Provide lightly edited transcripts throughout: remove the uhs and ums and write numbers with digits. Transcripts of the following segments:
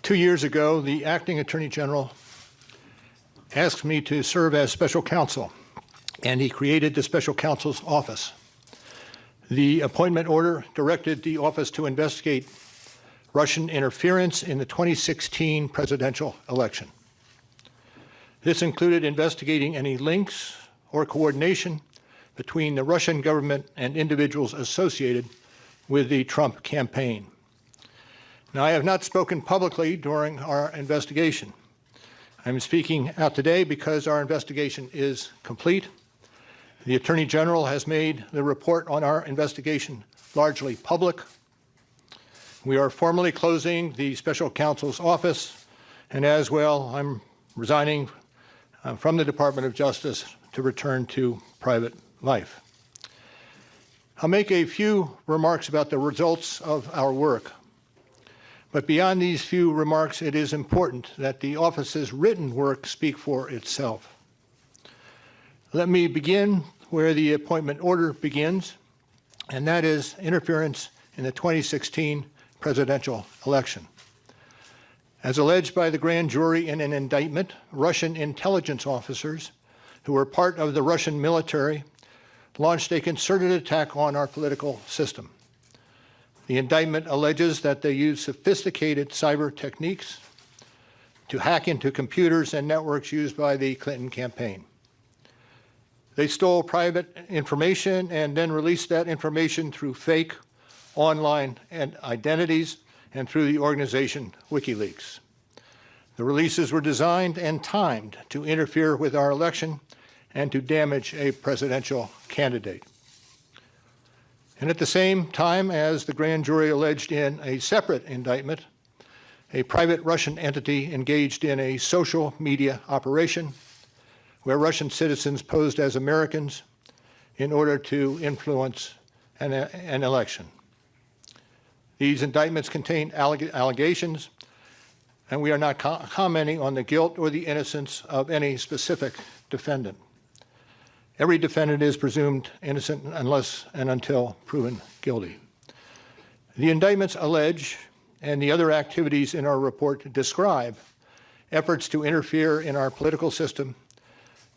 2 years ago, the acting Attorney General asked me to serve as special counsel, and he created the special counsel's office. The appointment order directed the office to investigate Russian interference in the 2016 presidential election. This included investigating any links or coordination between the Russian government and individuals associated with the Trump campaign. Now, I have not spoken publicly during our investigation. I'm speaking out today because our investigation is complete. The Attorney General has made the report on our investigation largely public. We are formally closing the special counsel's office, and as well, I'm resigning from the Department of Justice to return to private life. I'll make a few remarks about the results of our work. But beyond these few remarks, it is important that the office's written work speak for itself. Let me begin where the appointment order begins, and that is interference in the 2016 presidential election. As alleged by the grand jury in an indictment, Russian intelligence officers who were part of the Russian military launched a concerted attack on our political system. The indictment alleges that they used sophisticated cyber techniques to hack into computers and networks used by the Clinton campaign. They stole private information and then released that information through fake online identities and through the organization WikiLeaks. The releases were designed and timed to interfere with our election and to damage a presidential candidate. And at the same time, as the grand jury alleged in a separate indictment, a private Russian entity engaged in a social media operation where Russian citizens posed as Americans in order to influence an election. These indictments contain allegations, and we are not commenting on the guilt or the innocence of any specific defendant. Every defendant is presumed innocent unless and until proven guilty. The indictments allege, and the other activities in our report describe, efforts to interfere in our political system.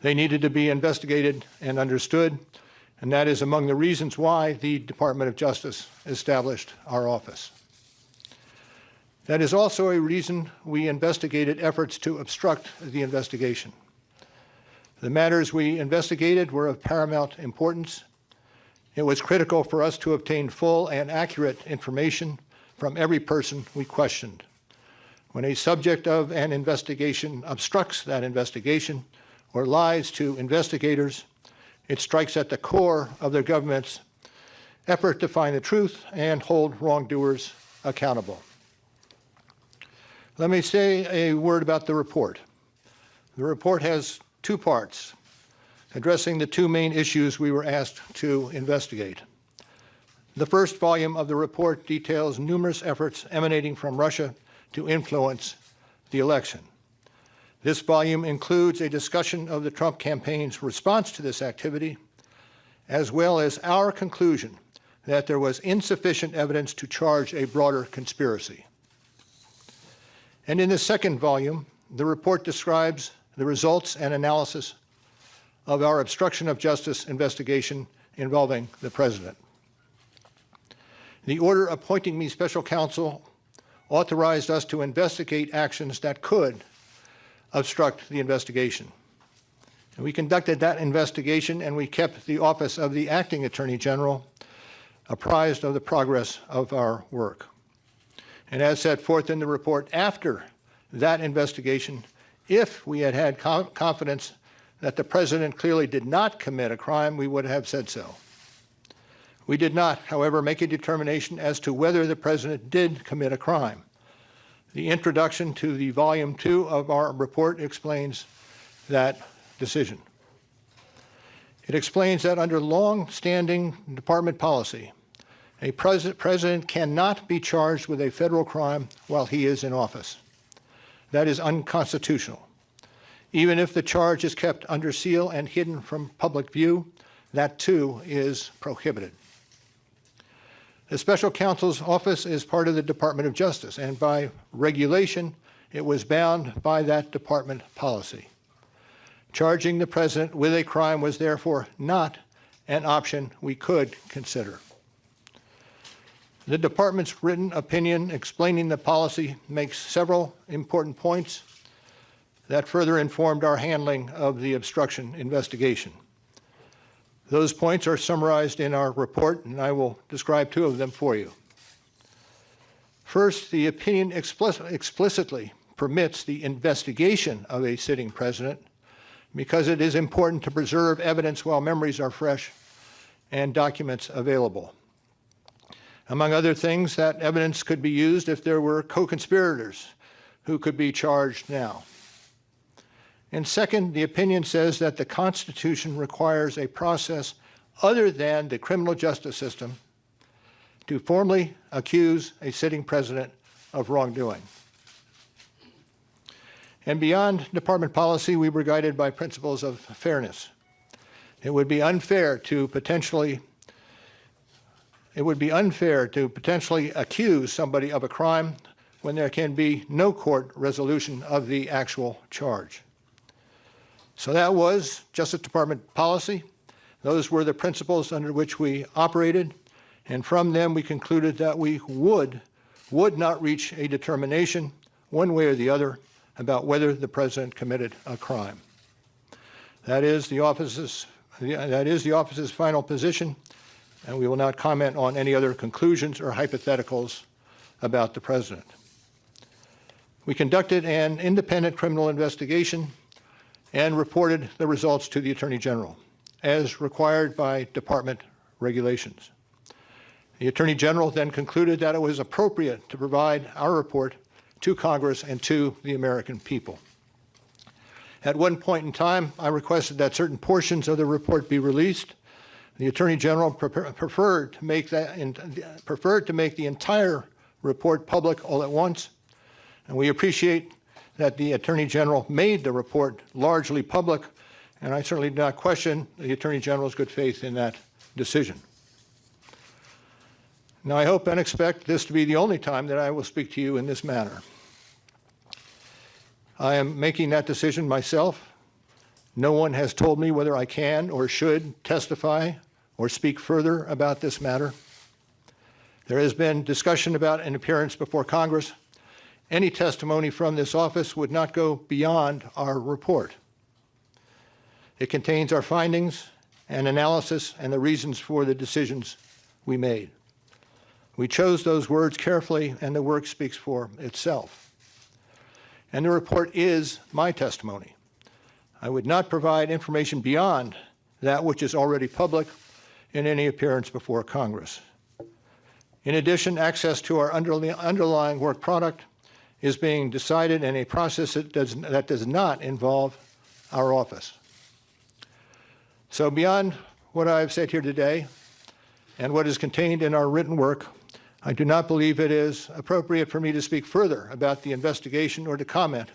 They needed to be investigated and understood, and that is among the reasons why the Department of Justice established our office. That is also a reason we investigated efforts to obstruct the investigation. The matters we investigated were of paramount importance. It was critical for us to obtain full and accurate information from every person we questioned. When a subject of an investigation obstructs that investigation or lies to investigators, it strikes at the core of their government's effort to find the truth and hold wrongdoers accountable. Let me say a word about the report. The report has two parts, addressing the two main issues we were asked to investigate. The first volume of the report details numerous efforts emanating from Russia to influence the election. This volume includes a discussion of the Trump campaign's response to this activity, as well as our conclusion that there was insufficient evidence to charge a broader conspiracy. And in the second volume, the report describes the results and analysis of our obstruction of justice investigation involving the president. The order appointing me special counsel authorized us to investigate actions that could obstruct the investigation. And we conducted that investigation, and we kept the office of the acting Attorney General apprised of the progress of our work. And as set forth in the report, after that investigation, if we had had confidence that the president clearly did not commit a crime, we would have said so. We did not, however, make a determination as to whether the president did commit a crime. The introduction to the Volume 2 of our report explains that decision. It explains that under long-standing department policy, a president cannot be charged with a federal crime while he is in office. That is unconstitutional. Even if the charge is kept under seal and hidden from public view, that too is prohibited. The special counsel's office is part of the Department of Justice, and by regulation, it was bound by that department policy. Charging the president with a crime was therefore not an option we could consider. The department's written opinion explaining the policy makes several important points that further informed our handling of the obstruction investigation. Those points are summarized in our report, and I will describe two of them for you. First, the opinion explicitly permits the investigation of a sitting president because it is important to preserve evidence while memories are fresh and documents available. Among other things, that evidence could be used if there were co-conspirators who could be charged now. And second, the opinion says that the Constitution requires a process other than the criminal justice system to formally accuse a sitting president of wrongdoing. And beyond department policy, we were guided by principles of fairness. It would be unfair to potentially accuse somebody of a crime when there can be no court resolution of the actual charge. So that was Justice Department policy. Those were the principles under which we operated, and from them we concluded that we would not reach a determination one way or the other about whether the president committed a crime. That is the office's final position, and we will not comment on any other conclusions or hypotheticals about the president. We conducted an independent criminal investigation and reported the results to the Attorney General, as required by department regulations. The Attorney General then concluded that it was appropriate to provide our report to Congress and to the American people. At one point in time, I requested that certain portions of the report be released. The Attorney General preferred to make the entire report public all at once, and we appreciate that the Attorney General made the report largely public, and I certainly do not question the Attorney General's good faith in that decision. Now, I hope and expect this to be the only time that I will speak to you in this manner. I am making that decision myself. No one has told me whether I can or should testify or speak further about this matter. There has been discussion about an appearance before Congress. Any testimony from this office would not go beyond our report. It contains our findings and analysis and the reasons for the decisions we made. We chose those words carefully, and the work speaks for itself. And the report is my testimony. I would not provide information beyond that which is already public in any appearance before Congress. In addition, access to our underlying work product is being decided in a process that does not involve our office. So beyond what I've said here today and what is contained in our written work, I do not believe it is appropriate for me to speak further about the investigation or to comment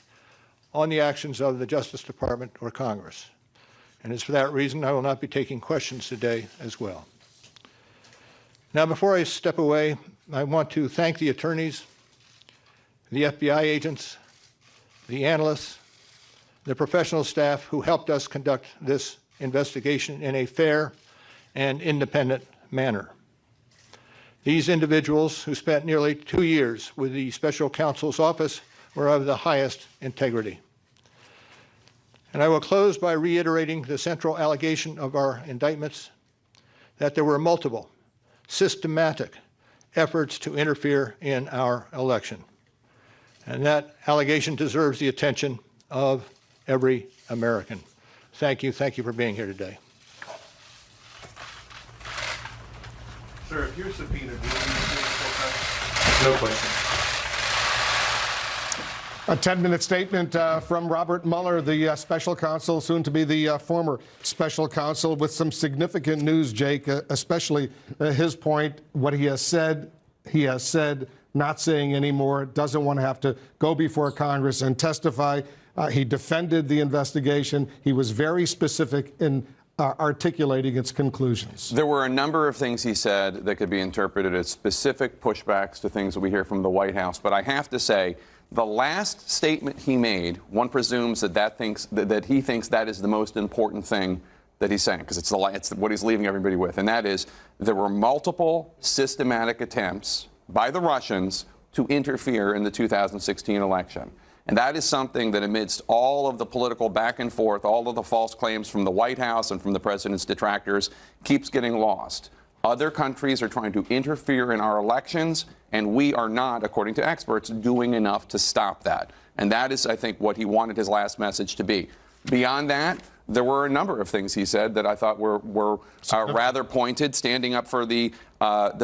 on the actions of the Justice Department or Congress. And it's for that reason I will not be taking questions today as well. Now, before I step away, I want to thank the attorneys, the FBI agents, the analysts, the professional staff who helped us conduct this investigation in a fair and independent manner. These individuals, who spent nearly 2 years with the special counsel's office, were of the highest integrity. And I will close by reiterating the central allegation of our indictments, that there were multiple, systematic efforts to interfere in our election. And that allegation deserves the attention of every American. Thank you. Thank you for being here today. Sir, if you're subpoenaed, will you be full time? No question. A 10-minute statement from Robert Mueller, the special counsel, soon to be the former special counsel, with some significant news, Jake, especially his point, what he has said, not saying anymore, doesn't want to have to go before Congress and testify. He defended the investigation. He was very specific in articulating its conclusions? There were a number of things he said that could be interpreted as specific pushbacks to things that we hear from the White House. But I have to say, the last statement he made, one presumes that he thinks that is the most important thing that he's saying, because it's what he's leaving everybody with. And that is, there were multiple systematic attempts by the Russians to interfere in the 2016 election. And that is something that amidst all of the political back and forth, all of the false claims from the White House and from the president's detractors, keeps getting lost. Other countries are trying to interfere in our elections, and we are not, according to experts, doing enough to stop that. And that is, I think, what he wanted his last message to be. Beyond that, there were a number of things he said that I thought were rather pointed, standing up for the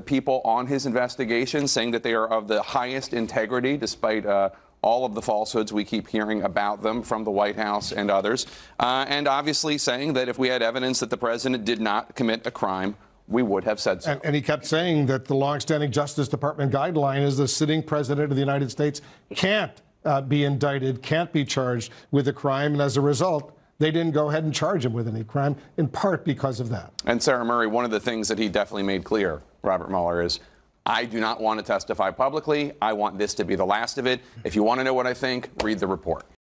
people on his investigation, saying that they are of the highest integrity, despite all of the falsehoods we keep hearing about them from the White House and others, and obviously saying that if we had evidence that the president did not commit a crime, we would have said so. And he kept saying that the longstanding Justice Department guideline is the sitting president of the United States can't be indicted, can't be charged with a crime, and as a result, they didn't go ahead and charge him with any crime, in part because of that. And Sarah Murray, one of the things that he definitely made clear, Robert Mueller, is I do not want to testify publicly. I want this to be the last of it. If you want to know what I think, read the report.